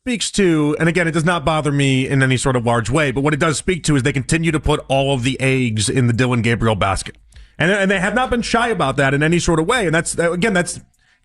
speaks to, and again, it does not bother me in any sort of large way, but what it does speak to is they continue to put all of the eggs in the Dillon Gabriel basket. And they have not been shy about that in any sort of way. And that's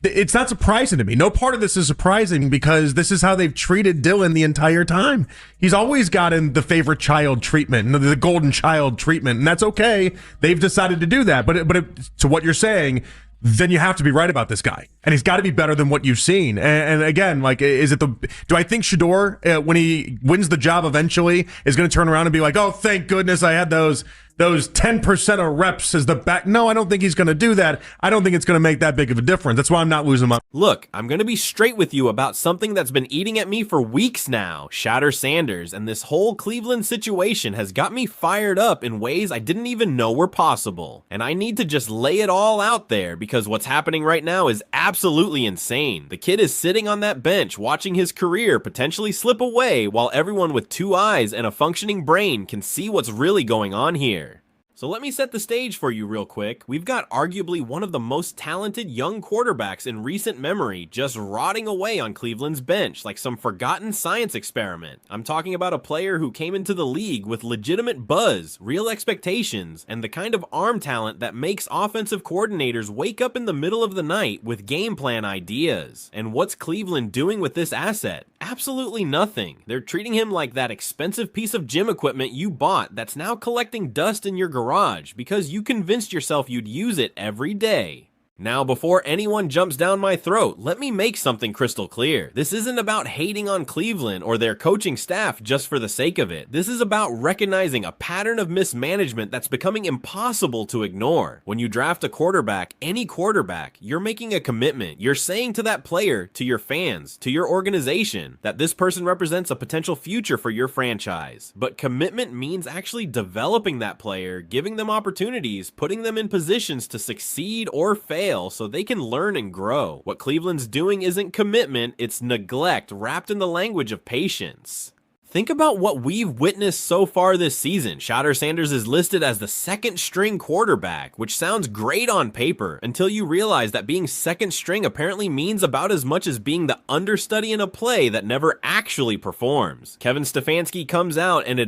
it's not surprising to me. No part of this is surprising because this is how they've treated Dillon the entire time. He's always gotten the favorite child treatment, the golden child treatment, and that's okay. They've decided to do that. But to what you're saying, then you have to be right about this guy. And he's got to be better than what you've seen. And again, like, do I think Shedeur, when he wins the job eventually, is going to turn around and be like, oh, thank goodness I had those 10% of reps as the back? No, I don't think he's going to do that. I don't think it's going to make that big of a difference. That's why I'm not losing my... Look, I'm going to be straight with you about something that's been eating at me for weeks now. Shedeur Sanders and this whole Cleveland situation has got me fired up in ways I didn't even know were possible. And I need to just lay it all out there because what's happening right now is absolutely insane. The kid is sitting on that bench watching his career potentially slip away while everyone with 2 eyes and a functioning brain can see what's really going on here. So let me set the stage for you real quick. We've got arguably one of the most talented young quarterbacks in recent memory just rotting away on Cleveland's bench like some forgotten science experiment. I'm talking about a player who came into the league with legitimate buzz, real expectations, and the kind of arm talent that makes offensive coordinators wake up in the middle of the night with game plan ideas. And what's Cleveland doing with this asset? Absolutely nothing. They're treating him like that expensive piece of gym equipment you bought that's now collecting dust in your garage because you convinced yourself you'd use it every day. Now, before anyone jumps down my throat, let me make something crystal clear. This isn't about hating on Cleveland or their coaching staff just for the sake of it. This is about recognizing a pattern of mismanagement that's becoming impossible to ignore. When you draft a quarterback, any quarterback, you're making a commitment. You're saying to that player, to your fans, to your organization, that this person represents a potential future for your franchise. But commitment means actually developing that player, giving them opportunities, putting them in positions to succeed or fail so they can learn and grow. What Cleveland's doing isn't commitment, it's neglect wrapped in the language of patience. Think about what we've witnessed so far this season. Shedeur Sanders is listed as the second string quarterback, which sounds great on paper until you realize that being second string apparently means about as much as being the understudy in a play that never actually performs. Kevin Stefanski comes out and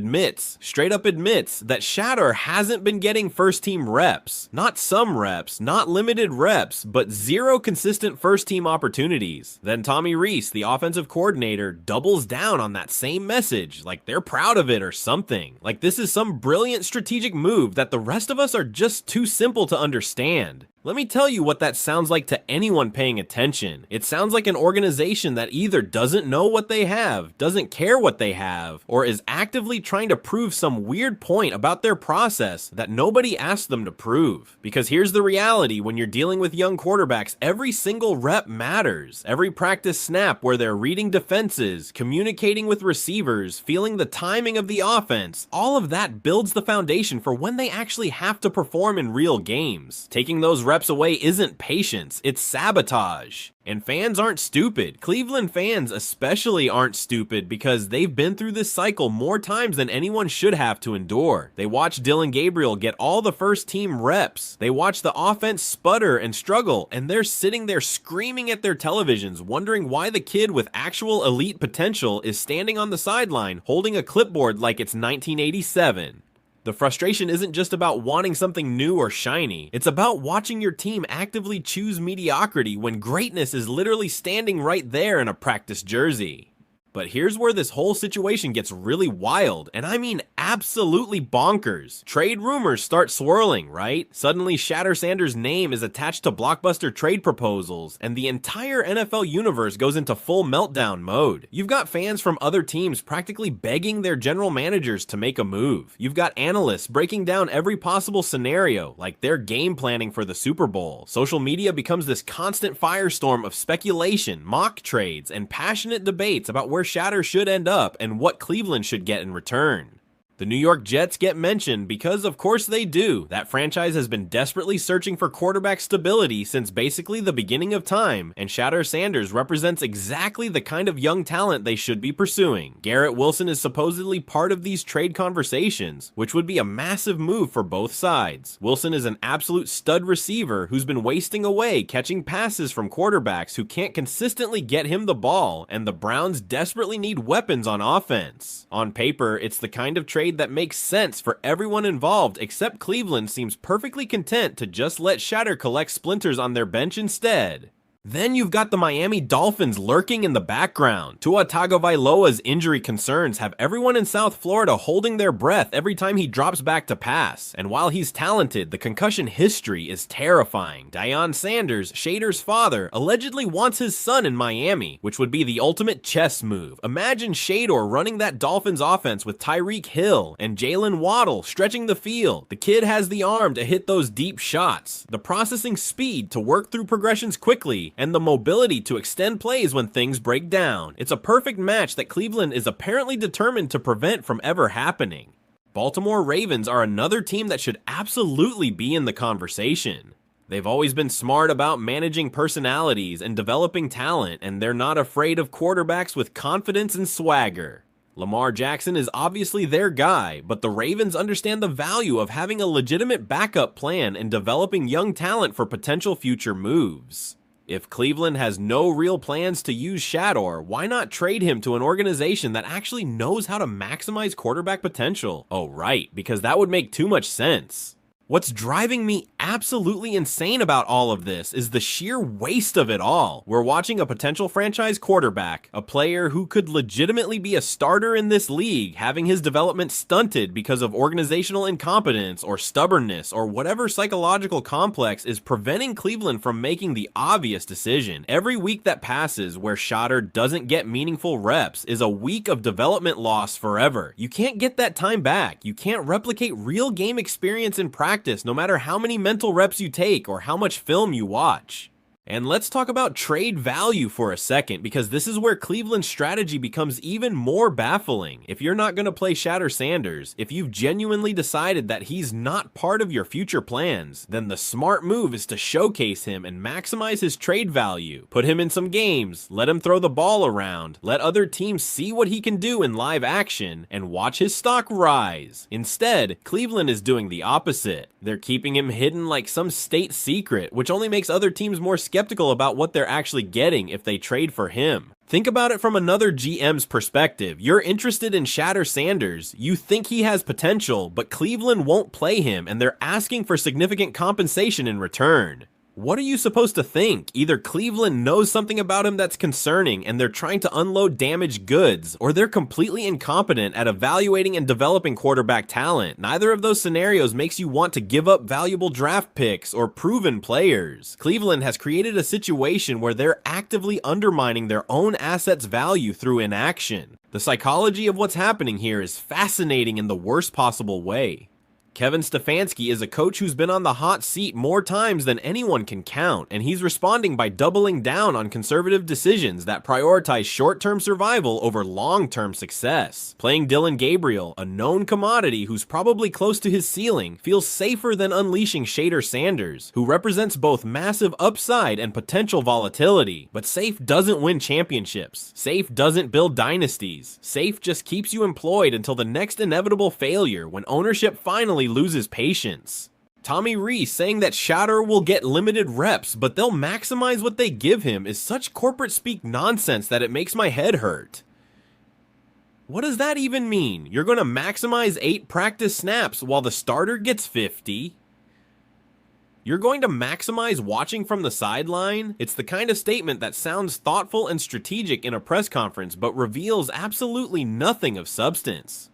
straight up admits, that Shedeur hasn't been getting first team reps. Not some reps, not limited reps, but 0 consistent first team opportunities. Then Tommy Rees, the offensive coordinator, doubles down on that same message. Like they're proud of it or something. Like this is some brilliant strategic move that the rest of us are just too simple to understand. Let me tell you what that sounds like to anyone paying attention. It sounds like an organization that either doesn't know what they have, doesn't care what they have, or is actively trying to prove some weird point about their process that nobody asked them to prove. Because here's the reality: when you're dealing with young quarterbacks, every single rep matters. Every practice snap where they're reading defenses, communicating with receivers, feeling the timing of the offense, all of that builds the foundation for when they actually have to perform in real games. Taking those reps away isn't patience, it's sabotage. And fans aren't stupid. Cleveland fans especially aren't stupid because they've been through this cycle more times than anyone should have to endure. They watched Dillon Gabriel get all the first team reps. They watched the offense sputter and struggle, and they're sitting there screaming at their televisions, wondering why the kid with actual elite potential is standing on the sideline holding a clipboard like it's 1987. The frustration isn't just about wanting something new or shiny. It's about watching your team actively choose mediocrity when greatness is literally standing right there in a practice jersey. But here's where this whole situation gets really wild, and I mean absolutely bonkers. Trade rumors start swirling, right? Suddenly Shedeur Sanders' name is attached to blockbuster trade proposals, and the entire NFL universe goes into full meltdown mode. You've got fans from other teams practically begging their general managers to make a move. You've got analysts breaking down every possible scenario, like they're game planning for the Super Bowl. Social media becomes this constant firestorm of speculation, mock trades, and passionate debates about where Shedeur should end up and what Cleveland should get in return. The New York Jets get mentioned because of course they do. That franchise has been desperately searching for quarterback stability since basically the beginning of time, and Shedeur Sanders represents exactly the kind of young talent they should be pursuing. Garrett Wilson is supposedly part of these trade conversations, which would be a massive move for both sides. Wilson is an absolute stud receiver who's been wasting away catching passes from quarterbacks who can't consistently get him the ball, and the Browns desperately need weapons on offense. On paper, it's the kind of trade that makes sense for everyone involved, except Cleveland seems perfectly content to just let Shedeur collect splinters on their bench instead. Then you've got the Miami Dolphins lurking in the background. Tua Tagovailoa's injury concerns have everyone in South Florida holding their breath every time he drops back to pass. And while he's talented, the concussion history is terrifying. Deion Sanders, Shedeur's father, allegedly wants his son in Miami, which would be the ultimate chess move. Imagine Shedeur running that Dolphins offense with Tyreek Hill and Jalen Waddle stretching the field. The kid has the arm to hit those deep shots, the processing speed to work through progressions quickly, and the mobility to extend plays when things break down. It's a perfect match that Cleveland is apparently determined to prevent from ever happening. Baltimore Ravens are another team that should absolutely be in the conversation. They've always been smart about managing personalities and developing talent, and they're not afraid of quarterbacks with confidence and swagger. Lamar Jackson is obviously their guy, but the Ravens understand the value of having a legitimate backup plan and developing young talent for potential future moves. If Cleveland has no real plans to use Shedeur, why not trade him to an organization that actually knows how to maximize quarterback potential? Oh right, because that would make too much sense. What's driving me absolutely insane about all of this is the sheer waste of it all. We're watching a potential franchise quarterback, a player who could legitimately be a starter in this league, having his development stunted because of organizational incompetence or stubbornness or whatever psychological complex is preventing Cleveland from making the obvious decision. Every week that passes where Shedeur doesn't get meaningful reps is a week of development loss forever. You can't get that time back. You can't replicate real game experience in practice no matter how many mental reps you take or how much film you watch. And let's talk about trade value for a second, because this is where Cleveland's strategy becomes even more baffling. If you're not going to play Shedeur Sanders, if you've genuinely decided that he's not part of your future plans, then the smart move is to showcase him and maximize his trade value. Put him in some games, let him throw the ball around, let other teams see what he can do in live action, and watch his stock rise. Instead, Cleveland is doing the opposite. They're keeping him hidden like some state secret, which only makes other teams more skeptical about what they're actually getting if they trade for him. Think about it from another GM's perspective. You're interested in Shedeur Sanders, you think he has potential, but Cleveland won't play him and they're asking for significant compensation in return. What are you supposed to think? Either Cleveland knows something about him that's concerning and they're trying to unload damaged goods, or they're completely incompetent at evaluating and developing quarterback talent. Neither of those scenarios makes you want to give up valuable draft picks or proven players. Cleveland has created a situation where they're actively undermining their own assets' value through inaction. The psychology of what's happening here is fascinating in the worst possible way. Kevin Stefanski is a coach who's been on the hot seat more times than anyone can count, and he's responding by doubling down on conservative decisions that prioritize short-term survival over long-term success. Playing Dillon Gabriel, a known commodity who's probably close to his ceiling, feels safer than unleashing Shedeur Sanders, who represents both massive upside and potential volatility. But safe doesn't win championships. Safe doesn't build dynasties. Safe just keeps you employed until the next inevitable failure, when ownership finally loses patience. Tommy Rees saying that Shedeur will get limited reps, but they'll maximize what they give him is such corporate speak nonsense that it makes my head hurt. What does that even mean? You're going to maximize 8 practice snaps while the starter gets 50? You're going to maximize watching from the sideline? It's the kind of statement that sounds thoughtful and strategic in a press conference, but reveals absolutely nothing of substance.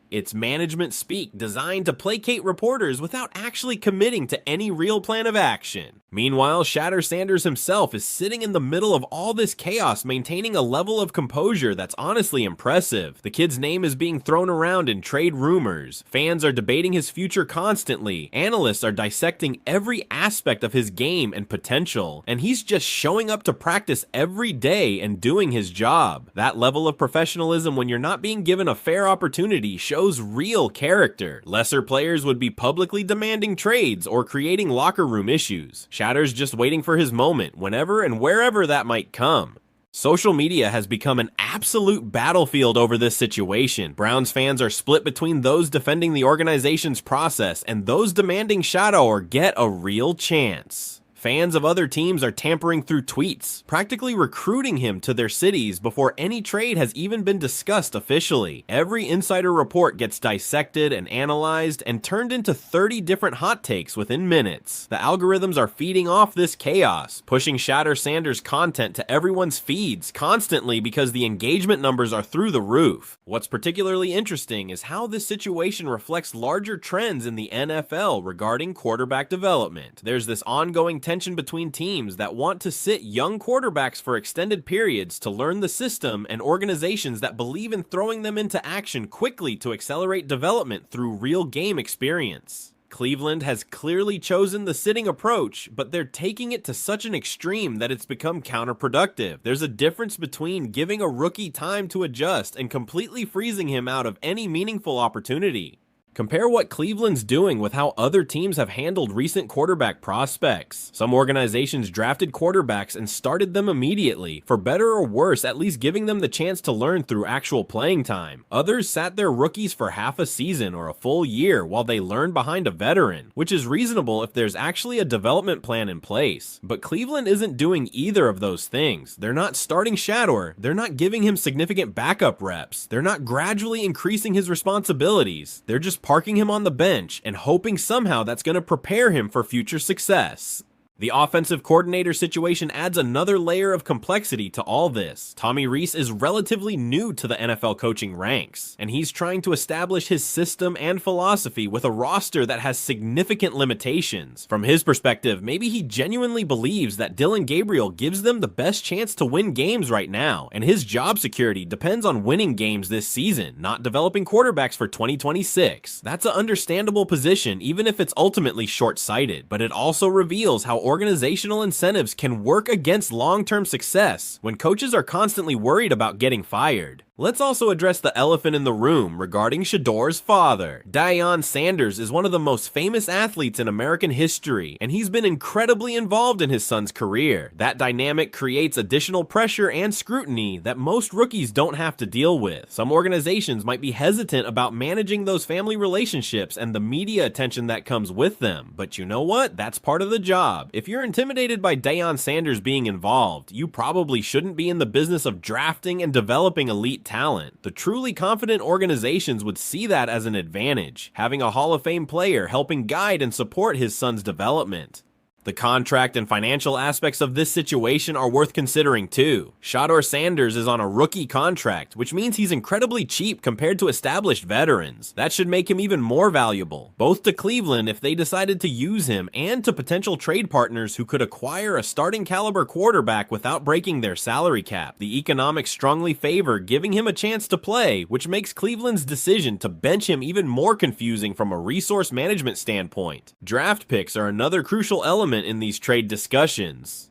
It's management speak designed to placate reporters without actually committing to any real plan of action. Meanwhile, Shedeur Sanders himself is sitting in the middle of all this chaos, maintaining a level of composure that's honestly impressive. The kid's name is being thrown around in trade rumors. Fans are debating his future constantly. Analysts are dissecting every aspect of his game and potential. And he's just showing up to practice every day and doing his job. That level of professionalism when you're not being given a fair opportunity shows shows real character. Lesser players would be publicly demanding trades or creating locker room issues. Shedeur's just waiting for his moment, whenever and wherever that might come. Social media has become an absolute battlefield over this situation. Browns fans are split between those defending the organization's process and those demanding Shedeur get a real chance. Fans of other teams are tampering through tweets, practically recruiting him to their cities before any trade has even been discussed officially. Every insider report gets dissected and analyzed and turned into 30 different hot takes within minutes. The algorithms are feeding off this chaos, pushing Shedeur Sanders content to everyone's feeds constantly because the engagement numbers are through the roof. What's particularly interesting is how this situation reflects larger trends in the NFL regarding quarterback development. There's this ongoing tension between teams that want to sit young quarterbacks for extended periods to learn the system and organizations that believe in throwing them into action quickly to accelerate development through real game experience. Cleveland has clearly chosen the sitting approach, but they're taking it to such an extreme that it's become counterproductive. There's a difference between giving a rookie time to adjust and completely freezing him out of any meaningful opportunity. Compare what Cleveland's doing with how other teams have handled recent quarterback prospects. Some organizations drafted quarterbacks and started them immediately, for better or worse, at least giving them the chance to learn through actual playing time. Others sat their rookies for half a season or a full year while they learned behind a veteran, which is reasonable if there's actually a development plan in place. But Cleveland isn't doing either of those things. They're not starting Shedeur, they're not giving him significant backup reps, they're not gradually increasing his responsibilities, they're just parking him on the bench and hoping somehow that's going to prepare him for future success. The offensive coordinator situation adds another layer of complexity to all this. Tommy Rees is relatively new to the NFL coaching ranks, and he's trying to establish his system and philosophy with a roster that has significant limitations. From his perspective, maybe he genuinely believes that Dillon Gabriel gives them the best chance to win games right now, and his job security depends on winning games this season, not developing quarterbacks for 2026. That's an understandable position, even if it's ultimately short-sighted, but it also reveals how organizational incentives can work against long-term success when coaches are constantly worried about getting fired. Let's also address the elephant in the room regarding Shedeur's father. Deion Sanders is one of the most famous athletes in American history, and he's been incredibly involved in his son's career. That dynamic creates additional pressure and scrutiny that most rookies don't have to deal with. Some organizations might be hesitant about managing those family relationships and the media attention that comes with them, but you know what? That's part of the job. If you're intimidated by Deion Sanders being involved, you probably shouldn't be in the business of drafting and developing elite talent. The truly confident organizations would see that as an advantage, having a Hall of Fame player helping guide and support his son's development. The contract and financial aspects of this situation are worth considering too. Shedeur Sanders is on a rookie contract, which means he's incredibly cheap compared to established veterans. That should make him even more valuable, both to Cleveland if they decided to use him and to potential trade partners who could acquire a starting caliber quarterback without breaking their salary cap. The economics strongly favor giving him a chance to play, which makes Cleveland's decision to bench him even more confusing from a resource management standpoint. Draft picks are another crucial element in these trade discussions.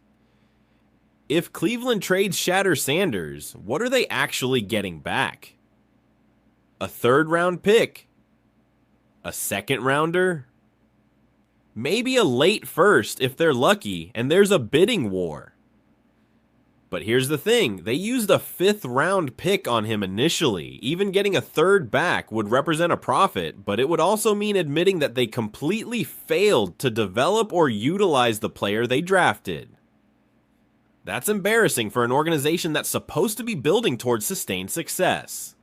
If Cleveland trades Shedeur Sanders, what are they actually getting back? A third-round pick? A second-rounder? Maybe a late first if they're lucky and there's a bidding war. But here's the thing, they used a 5th round pick on him initially. Even getting a third back would represent a profit, but it would also mean admitting that they completely failed to develop or utilize the player they drafted. That's embarrassing for an organization that's supposed to be building towards sustained success.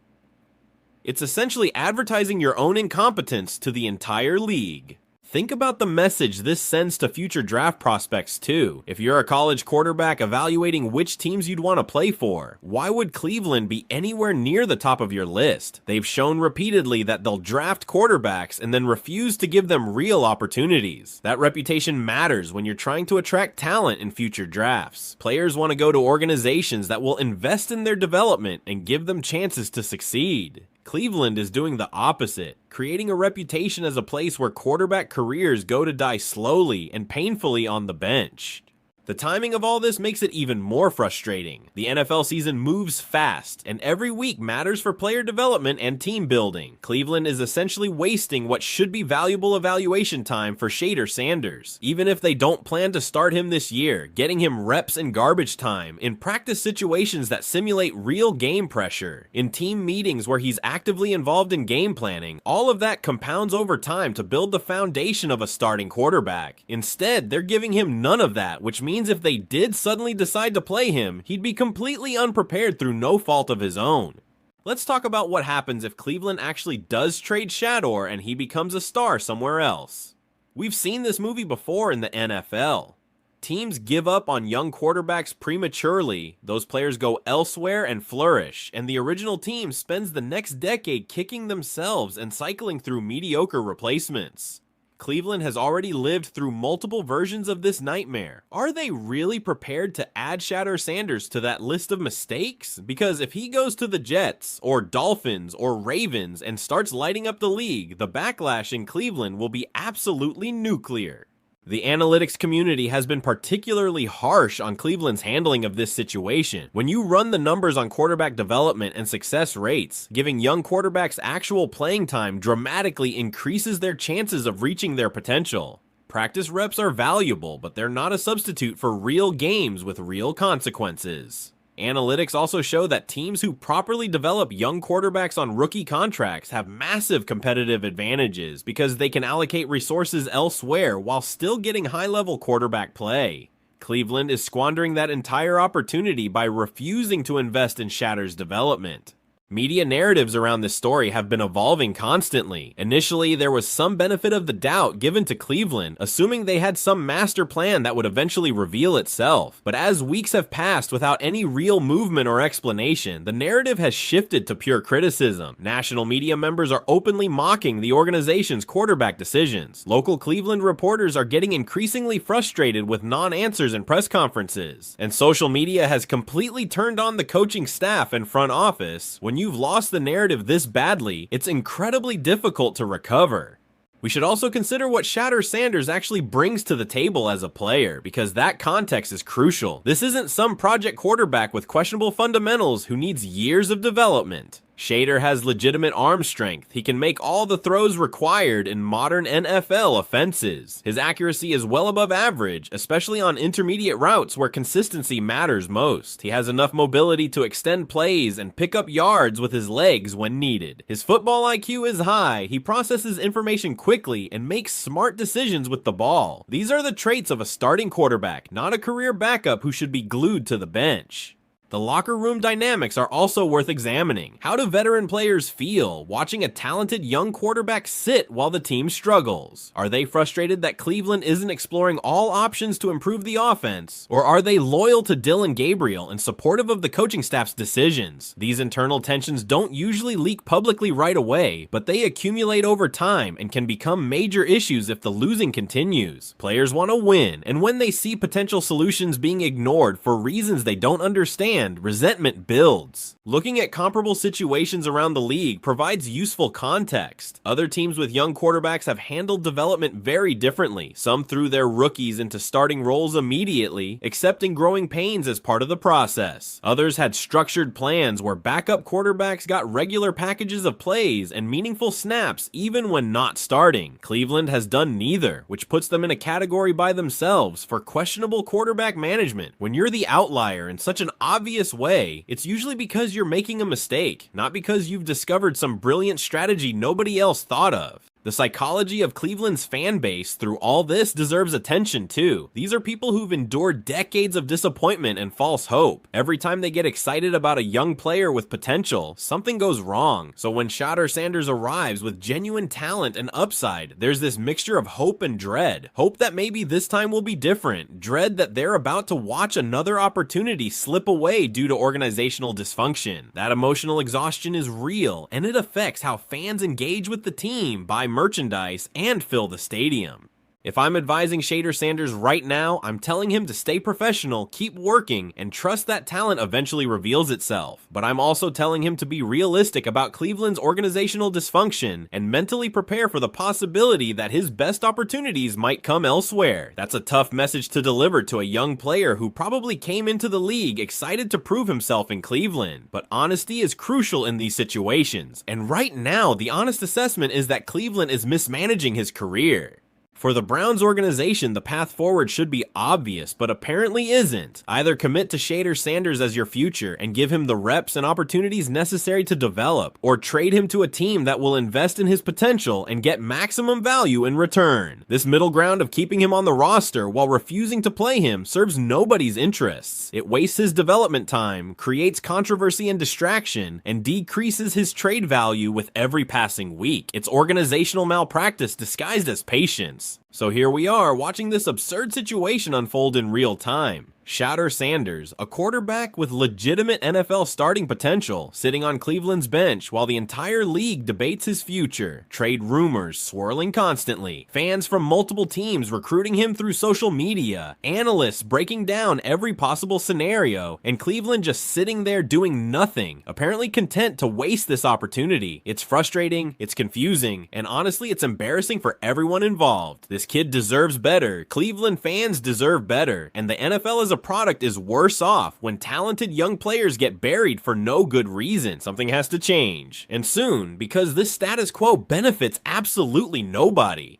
It's essentially advertising your own incompetence to the entire league. Think about the message this sends to future draft prospects too. If you're a college quarterback evaluating which teams you'd want to play for, why would Cleveland be anywhere near the top of your list? They've shown repeatedly that they'll draft quarterbacks and then refuse to give them real opportunities. That reputation matters when you're trying to attract talent in future drafts. Players want to go to organizations that will invest in their development and give them chances to succeed. Cleveland is doing the opposite, creating a reputation as a place where quarterback careers go to die slowly and painfully on the bench. The timing of all this makes it even more frustrating. The NFL season moves fast, and every week matters for player development and team building. Cleveland is essentially wasting what should be valuable evaluation time for Shedeur Sanders. Even if they don't plan to start him this year, getting him reps and garbage time in practice situations that simulate real game pressure, in team meetings where he's actively involved in game planning, all of that compounds over time to build the foundation of a starting quarterback. Instead, they're giving him none of that, which means if they did suddenly decide to play him, he'd be completely unprepared through no fault of his own. Let's talk about what happens if Cleveland actually does trade Shedeur and he becomes a star somewhere else. We've seen this movie before in the NFL. Teams give up on young quarterbacks prematurely, those players go elsewhere and flourish, and the original team spends the next decade kicking themselves and cycling through mediocre replacements. Cleveland has already lived through multiple versions of this nightmare. Are they really prepared to add Shedeur Sanders to that list of mistakes? Because if he goes to the Jets, or Dolphins, or Ravens and starts lighting up the league, the backlash in Cleveland will be absolutely nuclear. The analytics community has been particularly harsh on Cleveland's handling of this situation. When you run the numbers on quarterback development and success rates, giving young quarterbacks actual playing time dramatically increases their chances of reaching their potential. Practice reps are valuable, but they're not a substitute for real games with real consequences. Analytics also show that teams who properly develop young quarterbacks on rookie contracts have massive competitive advantages because they can allocate resources elsewhere while still getting high-level quarterback play. Cleveland is squandering that entire opportunity by refusing to invest in Shedeur's development. Media narratives around this story have been evolving constantly. Initially, there was some benefit of the doubt given to Cleveland, assuming they had some master plan that would eventually reveal itself. But as weeks have passed without any real movement or explanation, the narrative has shifted to pure criticism. National media members are openly mocking the organization's quarterback decisions. Local Cleveland reporters are getting increasingly frustrated with non-answers in press conferences. And social media has completely turned on the coaching staff and front office. When you've lost the narrative this badly, it's incredibly difficult to recover. We should also consider what Shedeur Sanders actually brings to the table as a player, because that context is crucial. This isn't some project quarterback with questionable fundamentals who needs years of development. Shedeur has legitimate arm strength. He can make all the throws required in modern NFL offenses. His accuracy is well above average, especially on intermediate routes where consistency matters most. He has enough mobility to extend plays and pick up yards with his legs when needed. His football IQ is high. He processes information quickly and makes smart decisions with the ball. These are the traits of a starting quarterback, not a career backup who should be glued to the bench. The locker room dynamics are also worth examining. How do veteran players feel watching a talented young quarterback sit while the team struggles? Are they frustrated that Cleveland isn't exploring all options to improve the offense? Or are they loyal to Dillon Gabriel and supportive of the coaching staff's decisions? These internal tensions don't usually leak publicly right away, but they accumulate over time and can become major issues if the losing continues. Players want to win, and when they see potential solutions being ignored for reasons they don't understand, resentment builds. Looking at comparable situations around the league provides useful context. Other teams with young quarterbacks have handled development very differently. Some threw their rookies into starting roles immediately, accepting growing pains as part of the process. Others had structured plans where backup quarterbacks got regular packages of plays and meaningful snaps even when not starting. Cleveland has done neither, which puts them in a category by themselves for questionable quarterback management. When you're the outlier in such an obvious way, it's usually because you're making a mistake, not because you've discovered some brilliant strategy nobody else thought of. The psychology of Cleveland's fan base through all this deserves attention too. These are people who've endured decades of disappointment and false hope. Every time they get excited about a young player with potential, something goes wrong. So when Shedeur Sanders arrives with genuine talent and upside, there's this mixture of hope and dread. Hope that maybe this time will be different. Dread that they're about to watch another opportunity slip away due to organizational dysfunction. That emotional exhaustion is real, and it affects how fans engage with the team, buy merchandise, and fill the stadium. If I'm advising Shedeur Sanders right now, I'm telling him to stay professional, keep working, and trust that talent eventually reveals itself. But I'm also telling him to be realistic about Cleveland's organizational dysfunction and mentally prepare for the possibility that his best opportunities might come elsewhere. That's a tough message to deliver to a young player who probably came into the league excited to prove himself in Cleveland. But honesty is crucial in these situations, and right now, the honest assessment is that Cleveland is mismanaging his career. For the Browns organization, the path forward should be obvious, but apparently isn't. Either commit to Shedeur Sanders as your future and give him the reps and opportunities necessary to develop, or trade him to a team that will invest in his potential and get maximum value in return. This middle ground of keeping him on the roster while refusing to play him serves nobody's interests. It wastes his development time, creates controversy and distraction, and decreases his trade value with every passing week. It's organizational malpractice disguised as patience. So here we are, watching this absurd situation unfold in real time. Shedeur Sanders, a quarterback with legitimate NFL starting potential, sitting on Cleveland's bench while the entire league debates his future. Trade rumors swirling constantly. Fans from multiple teams recruiting him through social media. Analysts breaking down every possible scenario. And Cleveland just sitting there doing nothing, apparently content to waste this opportunity. It's frustrating, it's confusing, and honestly, it's embarrassing for everyone involved. This kid deserves better. Cleveland fans deserve better. And the NFL as a product is worse off when talented young players get buried for no good reason. Something has to change. And soon, because this status quo benefits absolutely nobody.